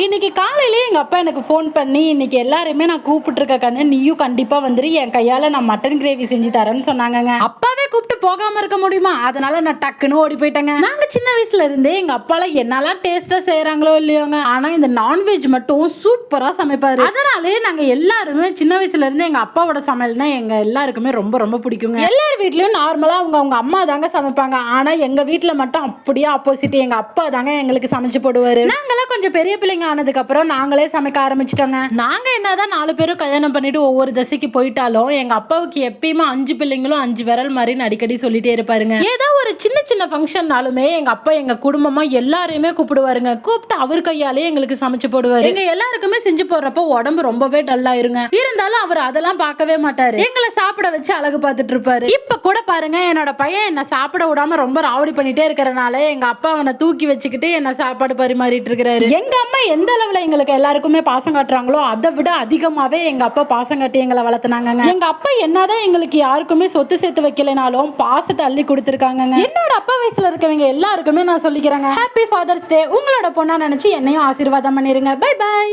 இன்னைக்கு காலையிலேயே எங்கள் அப்பா எனக்கு ஃபோன் பண்ணி இன்னைக்கு எல்லாருமே நான் கூப்பிட்டுருக்க கண்ணு நீயும் கண்டிப்பாக வந்துரு என் கையால் நான் மட்டன் கிரேவி செஞ்சு தரேன்னு சொன்னாங்கங்க. அப்பாவே கூப்பிட்டு போகாமல் இருக்க முடியுமா? அதனால நான் டக்குன்னு ஓடி போயிட்டேங்க. நாங்கள் சின்ன வயசுல இருந்தே எங்கள் அப்பால என்னெல்லாம் டேஸ்ட்டாக செய்கிறாங்களோ இல்லையோங்க, ஆனால் இந்த நான்வெஜ் மட்டும் சூப்பராக சமைப்பாரு. அதனாலே நாங்கள் எல்லாருமே சின்ன வயசுல இருந்து எங்கள் அப்பாவோட சமையல்னா எங்கள் எல்லாருக்குமே ரொம்ப ரொம்ப பிடிக்குங்க. எல்லார் வீட்லையும் நார்மலாக அவங்க அம்மா தாங்க சமைப்பாங்க, ஆனால் எங்கள் வீட்டில் மட்டும் அப்படியே ஆப்போசிட், எங்கள் அப்பா தாங்க எங்களுக்கு சமைச்சு போடுவார். நாங்களாம் கொஞ்சம் பெரிய பிள்ளைங்க ஆனதுக்கு அப்புறம் நாங்களே சமைக்க ஆரம்பிச்சிட்டோங்க. நாங்க என்னதான் 4 பேரும் கல்யாணம் பண்ணிட்டு ஒவ்வொரு திசைக்கு போயிட்டாலும் எங்க அப்பாவுக்கு எப்பயுமே 5 பிள்ளைங்களும் 5 விரல் மாதிரி அடிக்கடி சொல்லிட்டே இருப்பாருங்க. ஏதோ ஒரு சின்ன சின்ன ஃபங்க்ஷன்னாலுமே எங்க அப்பா எங்க குடும்பமா எல்லாரையுமே கூப்பிடுவாருங்க. கூப்பிட்டு அவர் கையாலே எங்களுக்கு சமைச்சு போடுவாரு. எங்க எல்லாருக்குமே செஞ்சு போடுறப்போ உடம்பு ரொம்பவே டல்லாயிருங்க. இருந்தாலும் அவர் அதெல்லாம் பார்க்கவே மாட்டாரு. எங்களை சாப்பிட வச்சு அழகு பார்த்துட்டு இருப்பாரு. இப்ப கூட பாருங்க, என்னோட பையன் என்ன சாப்பிட விடாம ரொம்ப ராவடி பண்ணிட்டே இருக்கிறனால எங்க அப்பா அவனை தூக்கி வச்சுக்கிட்டு என்ன சாப்பாடு பரிமாறிட்டு இருக்கிறாரு. எங்க அம்மா எந்த அளவுல எங்களுக்கு எல்லாருக்குமே பாசம் காட்டுறாங்களோ அதை விட அதிகமாவே எங்க அப்பா பாசம் காட்டி எங்களை வளர்த்துனாங்க. எங்க அப்பா என்னதான் எங்களுக்கு யாருக்குமே சொத்து சேர்த்து வைக்கலனாலும் பாசத்தை அள்ளி கொடுத்துருக்காங்க. என்னோட அப்பா வயசுல இருக்கவங்க எல்லாருக்குமே நான் சொல்லிக்கிறேங்க, ஹாப்பி ஃபாதர்ஸ் டே. உங்களோட பொண்ணா நினைச்சு என்னையும் ஆசீர்வாதம் பண்ணிருங்க. Bye by.